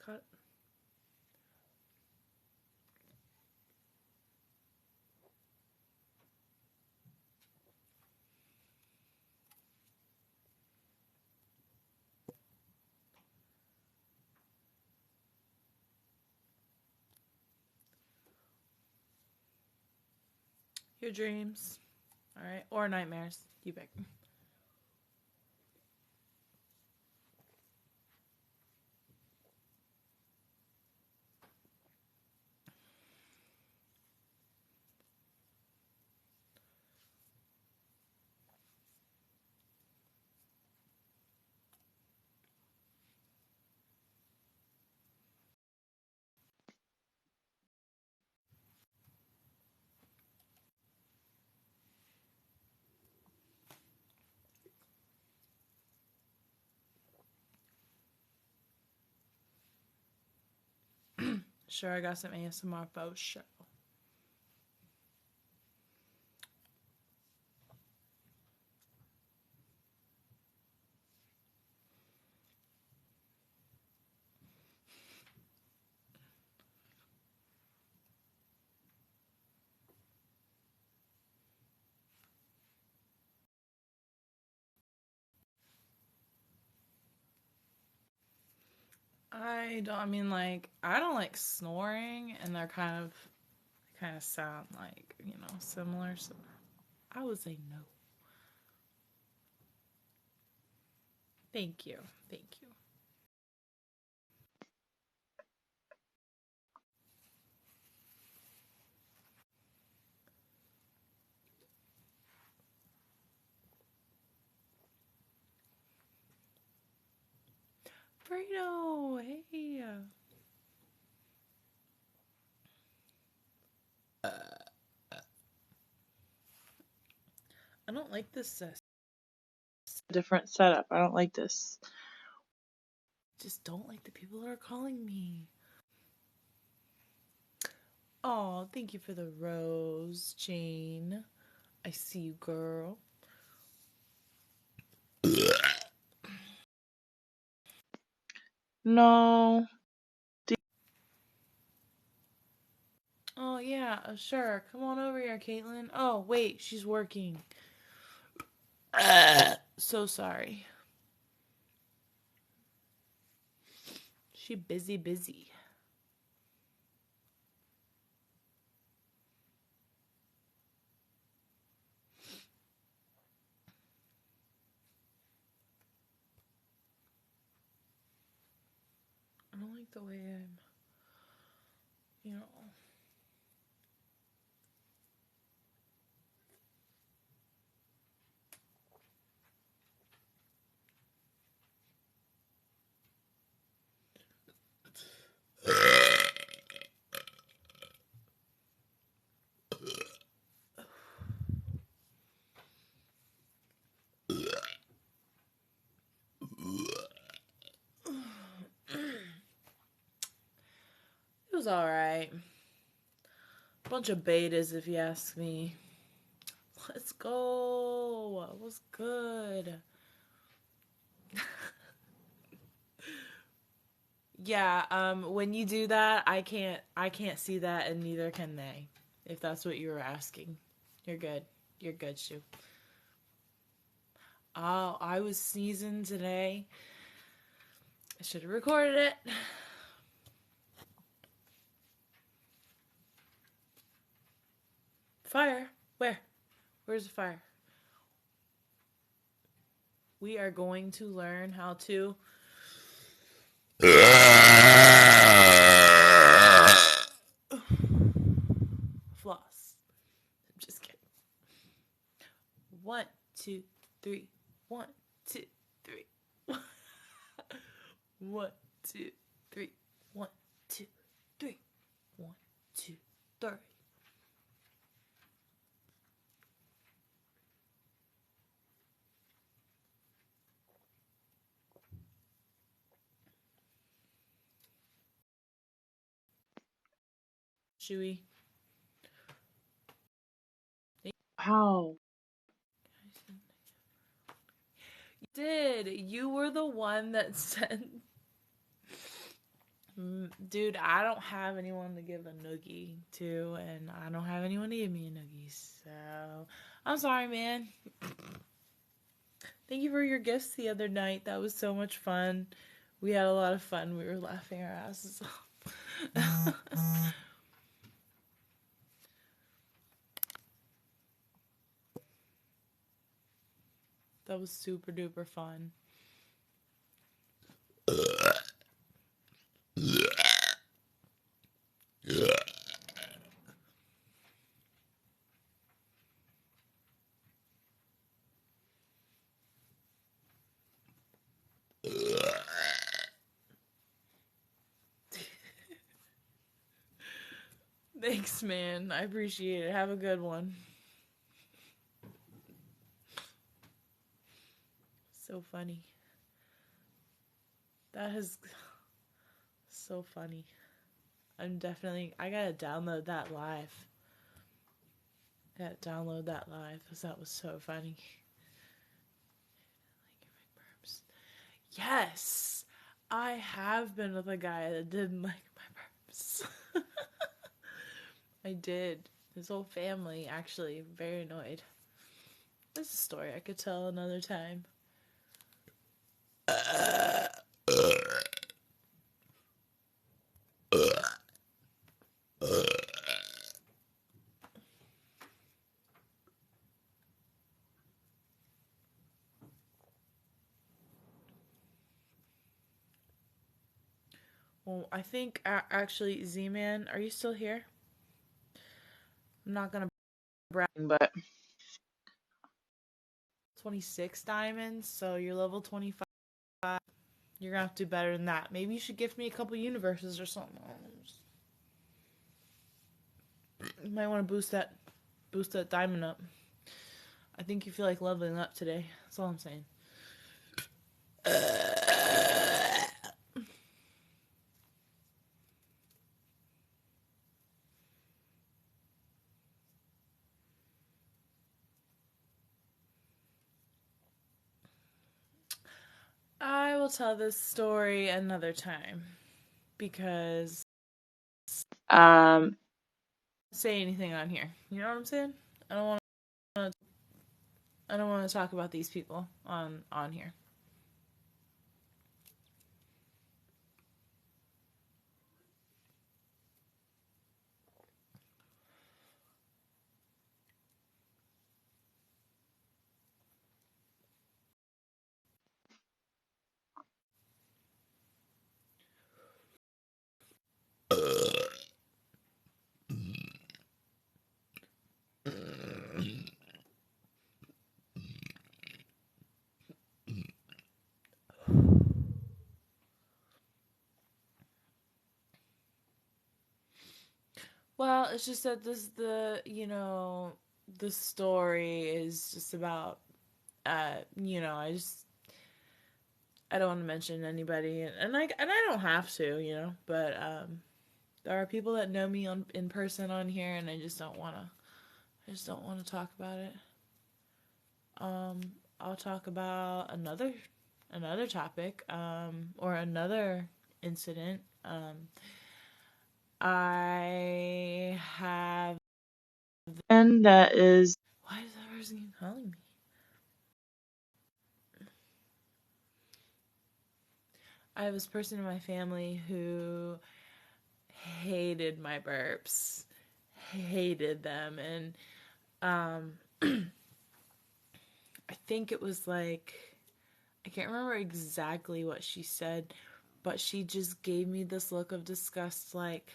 cut. Your dreams. All right. Or nightmares. You pick. Sure, I got some ASMR for sure. I don't like snoring, and they're kind of sound like, similar, so I would say no. Thank you. Thank you. Fredo, hey. I don't like this different setup. I don't like this. Just don't like the people that are calling me. Oh, thank you for the rose, Jane. I see you, girl. No. Oh, yeah, sure. Come on over here, Caitlin. Oh, wait, she's working. So sorry. She busy. I don't like the way I'm, It was alright. Bunch of betas, if you ask me. Let's go. What's good? Yeah, when you do that, I can't see that, and neither can they. If that's what you were asking. You're good. You're good, Shu. Oh, I was sneezing today. I should have recorded it. Fire? Where? Where's the fire? We are going to learn how to floss. I'm just kidding. 1, 2, 3. 1, 2, 3. 1, 2, 3. 1, 2, 3. 1, 2, 3. Chewy. Wow. You did. You were the one that said Dude, I don't have anyone to give a noogie to, and I don't have anyone to give me a noogie, so I'm sorry, man. Thank you for your gifts the other night. That was so much fun. We had a lot of fun. We were laughing our asses off. That was super duper fun. Thanks, man. I appreciate it. Have a good one. So funny. That is so funny. I gotta download that live. Because that was so funny. Yes! I have been with a guy that didn't like my burps. I did. His whole family, actually, very annoyed. This is a story I could tell another time. Well, I think, actually, Z-Man, are you still here? I'm not gonna brag, but 26 diamonds, so you're level 25. You're gonna have to do better than that. Maybe you should gift me a couple universes or something. You might want to boost that diamond up. I think you feel like leveling up today. That's all I'm saying. I will tell this story another time because say anything on here. You know what I'm saying? I don't want to talk about these people on here. Well, it's just that the story is just about, I don't want to mention anybody, and I don't have to, but there are people that know me in person on here, and I just don't want to talk about it. I'll talk about another topic, or another incident. I have and that is, why is that person keep calling me? I have this person in my family who hated my burps, hated them, and I think it was like, I can't remember exactly what she said, but she just gave me this look of disgust, like,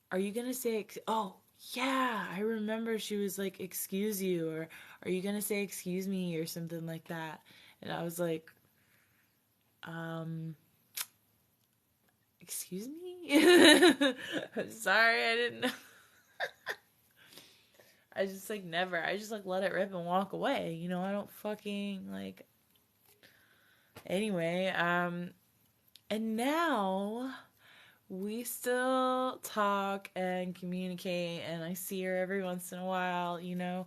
are you gonna say, oh, yeah, I remember she was like, excuse you, or are you gonna say excuse me, or something like that. And I was like, excuse me? I'm sorry, I didn't know. I just like never, I just like let it rip and walk away, I don't fucking like, anyway, and now we still talk and communicate, and I see her every once in a while, and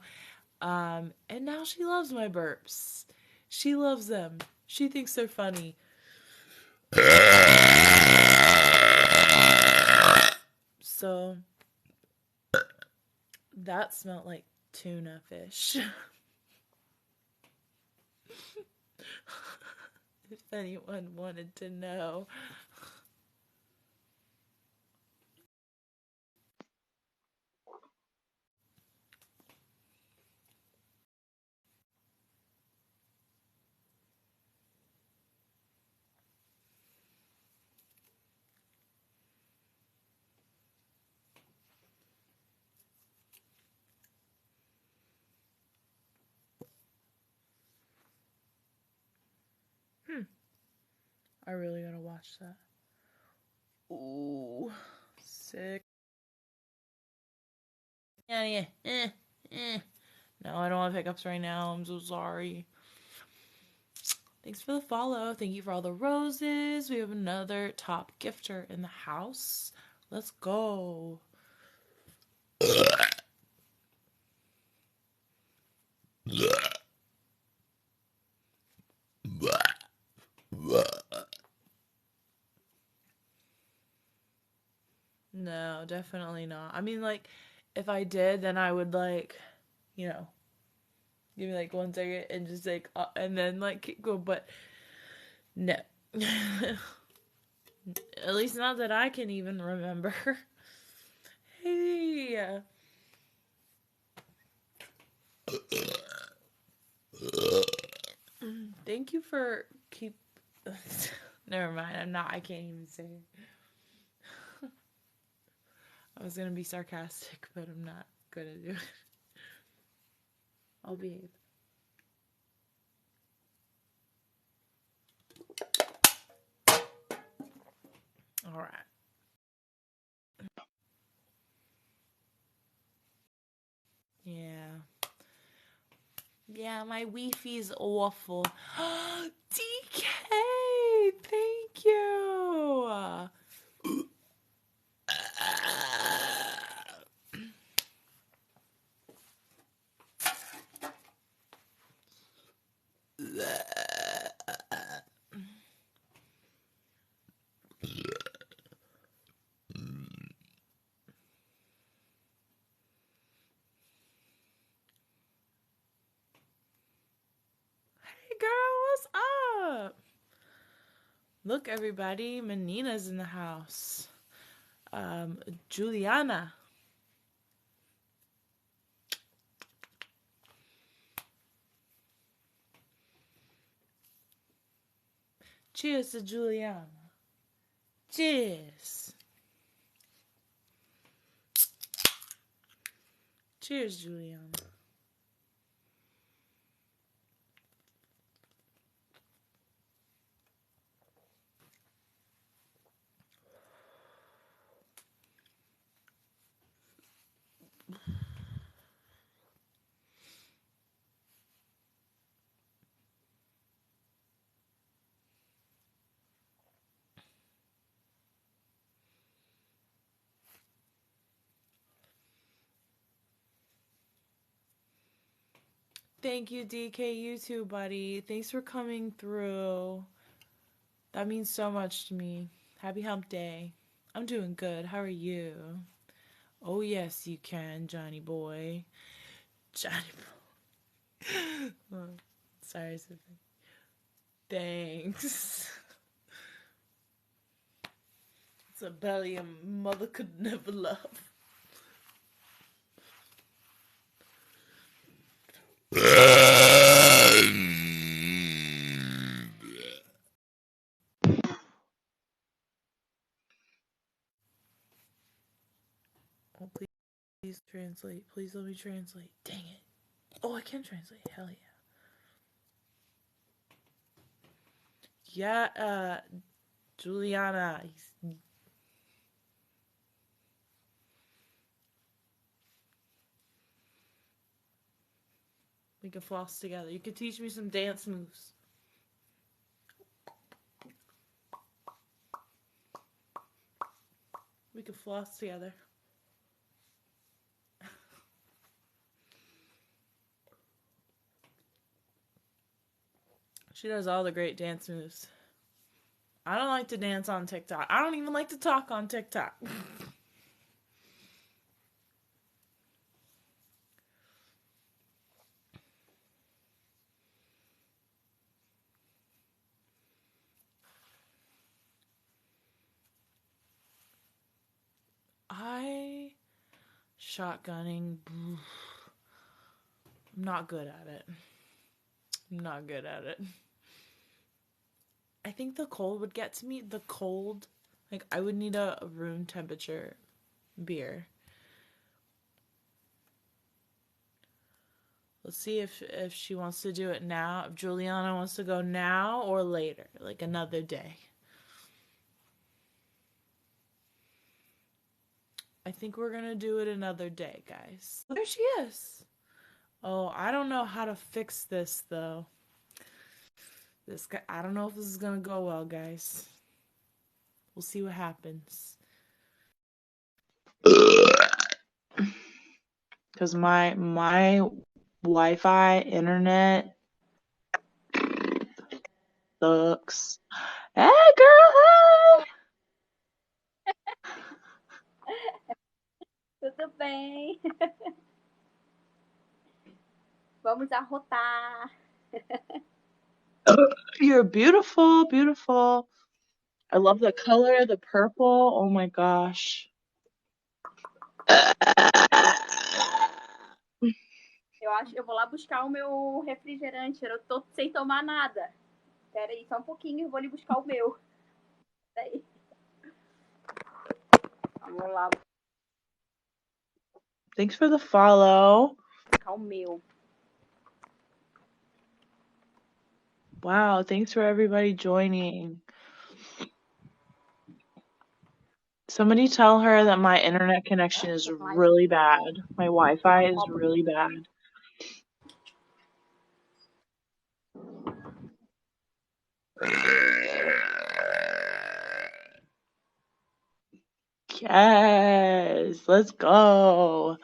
now she loves my burps. She loves them. She thinks they're funny. So that smelled like tuna fish. If anyone wanted to know. I really gotta watch that. Ooh, sick. Yeah. No, I don't want pickups right now. I'm so sorry. Thanks for the follow. Thank you for all the roses. We have another top gifter in the house. Let's go. No, definitely not. I mean, like, if I did, then I would, like, you know, give me, like, 1 second and just, like, and then, like, keep going. But, no. At least not that I can even remember. Hey. Thank you for keep. Never mind. I can't even say it. I was gonna be sarcastic, but I'm not gonna do it. I'll behave. All right. Yeah. Yeah, my Wi-Fi's awful. DK, thank you. Hey girl, what's up? Look, everybody, Menina's in the house. Juliana. Cheers to Juliana. Cheers. Cheers, Juliana. Thank you, DK. You too, buddy. Thanks for coming through. That means so much to me. Happy hump day. I'm doing good. How are you? Oh, yes, you can, Johnny boy. Johnny boy. Oh, sorry, Sophie. Thanks. It's a belly a mother could never love. Oh, please translate. Please let me translate. Dang it. Oh, I can translate. Hell yeah. Yeah, Juliana. We can floss together. You can teach me some dance moves. We can floss together. She does all the great dance moves. I don't like to dance on TikTok. I don't even like to talk on TikTok. Shotgunning. I'm not good at it. I'm not good at it. I think the cold would get to me. The cold, like I would need a room temperature beer. Let's see if she wants to do it now. If Juliana wants to go now or later, like another day. I think we're gonna do it another day, guys. There she is. Oh, I don't know how to fix this though. This guy, I don't know if this is gonna go well, guys. We'll see what happens. Because my Wi-Fi internet sucks. Hey, girl, Tudo bem. Vamos arrotar. hey. You're beautiful, beautiful. I love the color, the purple. Oh my gosh. Eu vou lá buscar o meu refrigerante. Eu tô sem tomar nada. Espera aí, só um pouquinho, eu vou ali buscar o meu. Peraí. Vamos lá Thanks for the follow. buscar o meu. Wow, thanks for everybody joining. Somebody tell her that my internet connection is really bad. My Wi-Fi is really bad. Yes, let's go.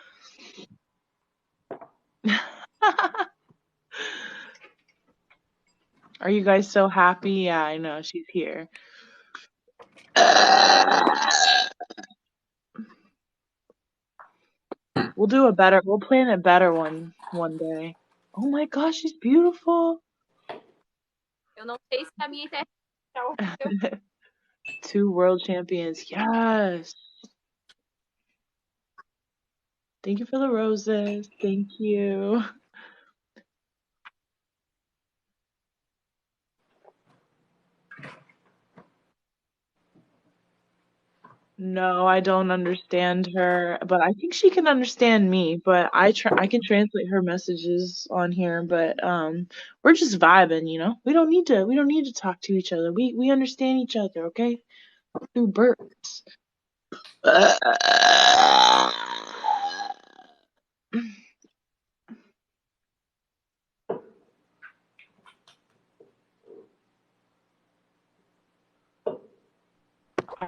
Are you guys so happy? Yeah, I know she's here. We'll plan a better one day. Oh my gosh, she's beautiful. Eu não sei se a minha internet tá horrível. 2 world champions. Yes. Thank you for the roses. Thank you. No, I don't understand her, but I think she can understand me. But I can translate her messages on here, but we're just vibing, you know. We don't need to talk to each other. We understand each other, okay? Through burps.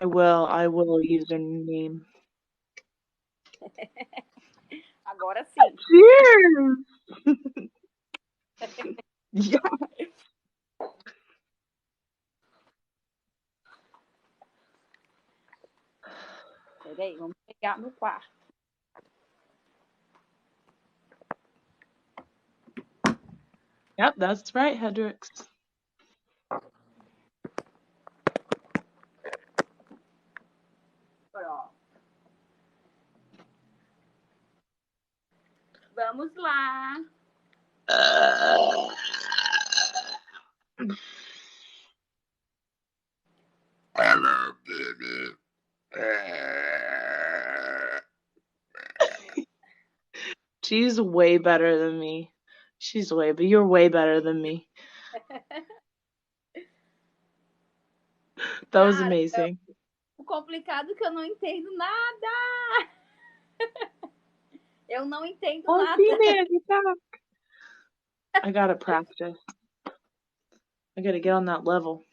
I will use her name. Agora sim. Cheers! Yeah. Peraí, vamos pegar no quarto. Yep, that's right, Hendrix. Pronto. Vamos lá. Hello, baby. She's way better than me. You're way better than me. That was amazing. O complicado é que eu não entendo nada. Eu não entendo nada. I gotta practice. I gotta get on that level.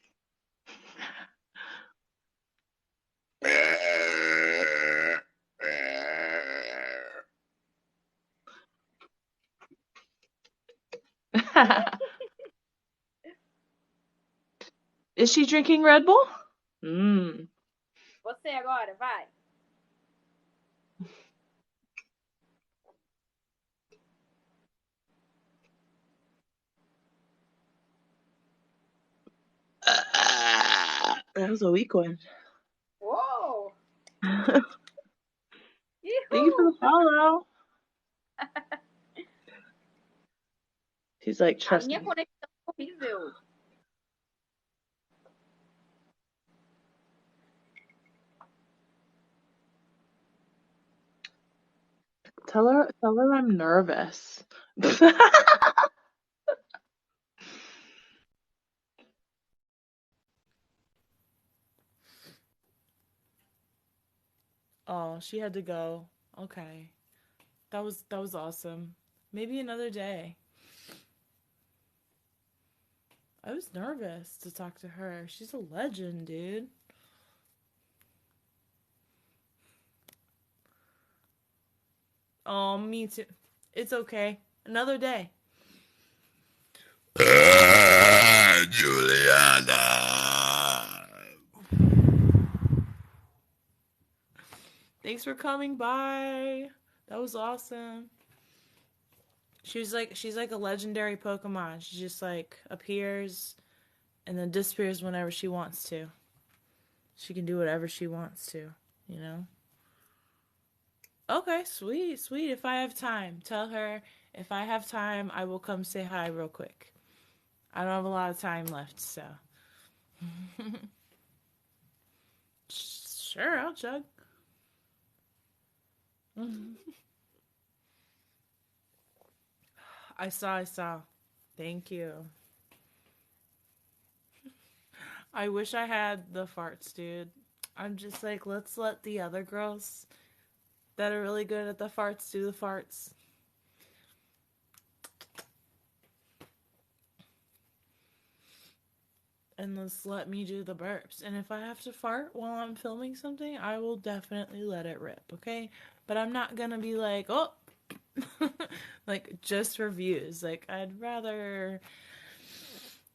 Is she drinking Red Bull? Você agora, vai. That was a weak one. Uou! Thank you for the follow. He's like, A trust minha me. conexão é horrível. Tell her I'm nervous. Oh, she had to go. Okay. That was awesome. Maybe another day. I was nervous to talk to her. She's a legend, dude. Oh, me too. It's okay. Another day. Juliana. Thanks for coming by. That was awesome. She's like a legendary Pokemon. She just like appears and then disappears whenever she wants to. She can do whatever she wants to, you know? Okay, sweet, sweet. If I have time, tell her if I have time, I will come say hi real quick. I don't have a lot of time left, so. Sure, I'll chug. I saw. Thank you. I wish I had the farts, dude. I'm just like, let's let the other girls that are really good at the farts do the farts. And let's let me do the burps. And if I have to fart while I'm filming something, I will definitely let it rip, okay? But I'm not gonna be like, oh, like just for views. Like, I'd rather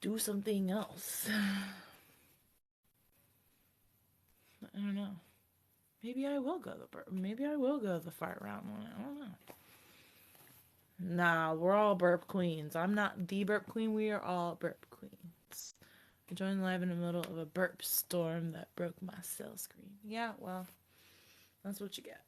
do something else. I don't know. Maybe I will go the burp. Maybe I will go the fart round one. I don't know. Nah, we're all burp queens. I'm not the burp queen. We are all burp queens. I joined live in the middle of a burp storm that broke my cell screen. Yeah, well, that's what you get.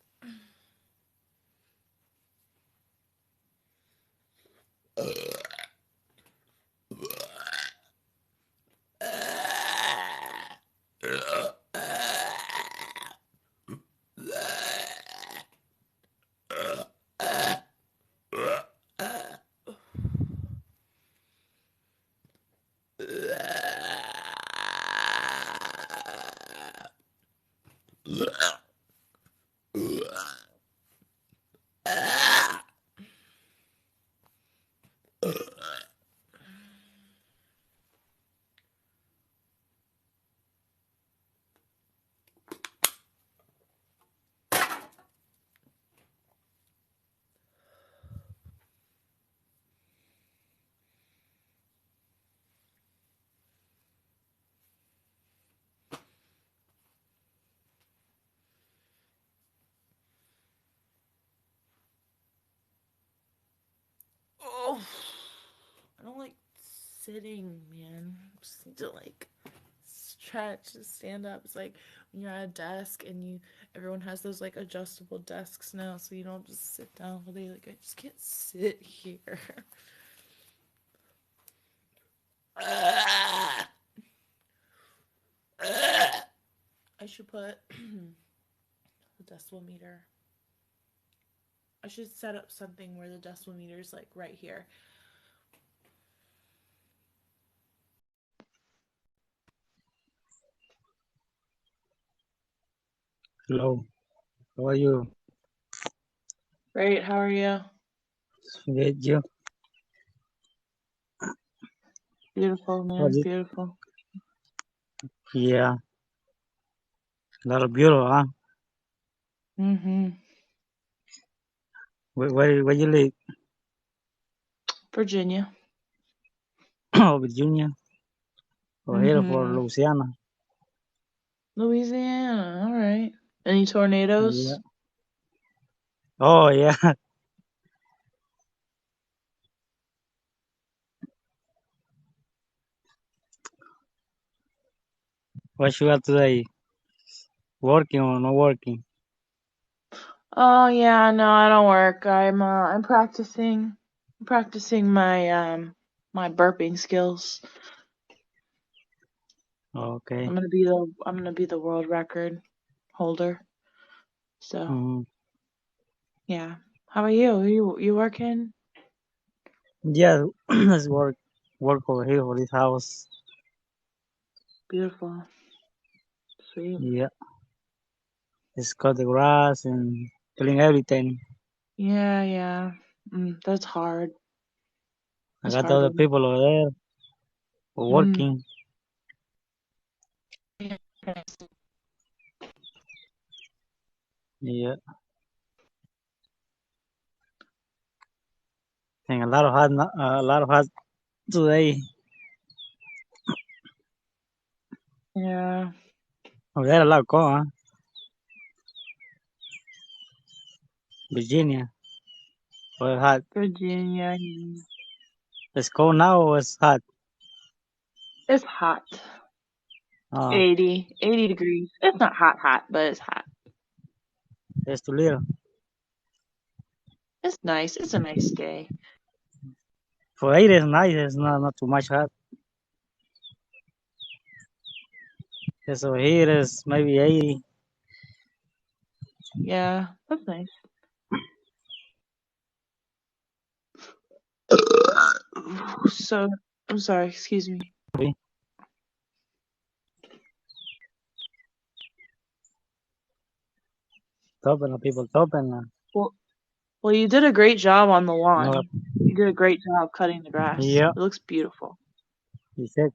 Oh, I don't like sitting, man. I just need to like stretch, just stand up. It's like when you're at a desk and everyone has those like adjustable desks now, so you don't just sit down all day. Like I just can't sit here. I should put the decibel meter. I should set up something where the decibel meter is like right here. Hello, how are you? Great, how are you? Good, you? Beautiful, man, beautiful. Yeah, a lot of beautiful, huh? Mm-hmm. Where you live? Virginia. Oh, Virginia. Oh, here for Mm-hmm. Louisiana. Louisiana, all right. Any tornadoes? Yeah. Oh, yeah. What you got today? Working or not working? Oh yeah, no, I don't work. I'm practicing my burping skills. Okay. I'm gonna be the world record holder. So Mm. yeah. How about you? You working? Yeah, let's work over here for this house. Beautiful. Sweet. Yeah, just cut the grass and clean everything. Yeah, yeah. That's hard. I That's got hard other work. people over there Mm. working. Yeah, and a lot of hot today. Yeah. Over there a lot cold, huh? Virginia, or hot. Virginia. It's cold now or it's hot? It's hot. Oh, 80 degrees. It's not hot, but it's hot. it's too little. It's nice. It's a nice day. For 80 it's nice. It's not too much hot. It's over here is maybe 80. Yeah, that's nice. So, I'm sorry, excuse me. Topen, people topen. Well, well, you did a great job on the No, lawn. You did a great job cutting the grass. yeah, It looks beautiful. he said,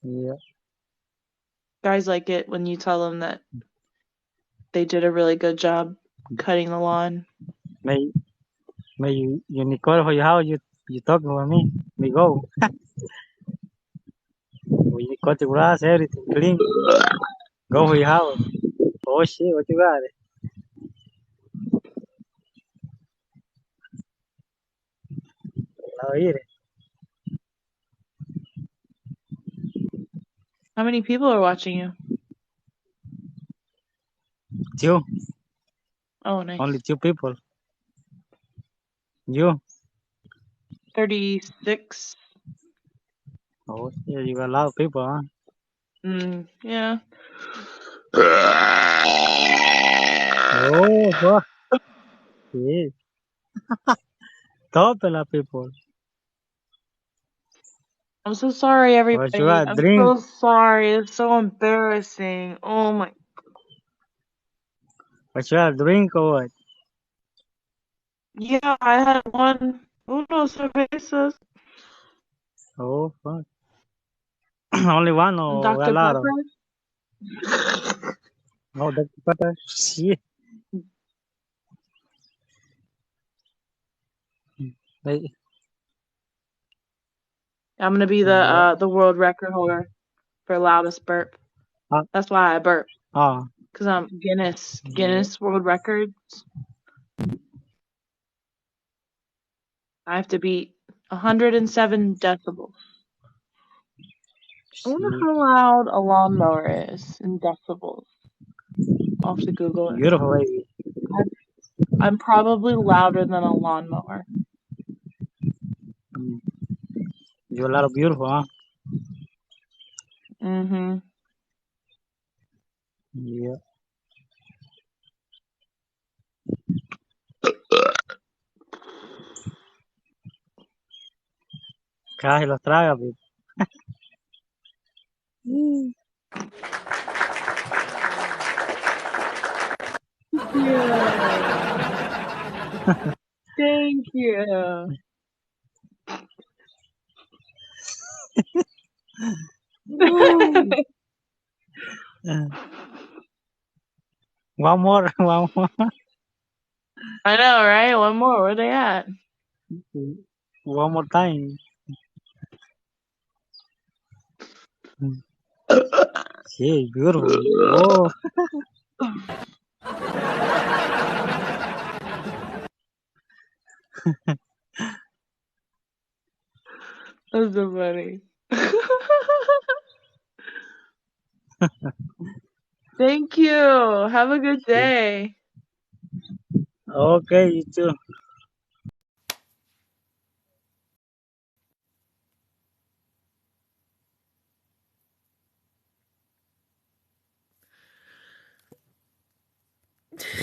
yeah. Guys like it when you tell them that they did a really good job cutting the lawn. May, may you need call for your house, you talking with me. We go. We cut the grass, everything clean. Go for your house. Oh shit, what you got? Now here. How many people are watching you? Two. Oh, nice. Only two people. You. 36. Oh yeah, you got a lot of people, huh? Yeah. Oh fuck. Yeah. Top a lot of people. I'm so sorry, What you everybody. got? I'm Drink. so sorry. It's so embarrassing. Oh my. What you got? Drink or what? Yeah, I had one. Uno cervezas. Oh fuck. Only one or a Dr. lot of? Pepper. Oh, Dr. Pepper. Shit. Hey, I'm gonna be yeah. the world record holder for loudest burp. Ah, That's why I burp. ah, Cause I'm yeah. Guinness World Records. I have to beat 107 decibels. I wonder Shit. how loud a lawnmower is in decibels. I'll have to Google it. Beautiful baby. I'm probably louder than a lawnmower. Mm. You're a lot of beautiful, huh? Mm-hmm. Yeah. Casi los traga, pues. Yeah. Thank you. One more, one more. I know, right? One more. Where they at? One more time. Sí, beautiful. Oh, That's so funny. Thank you. Have a good day. Okay, you too.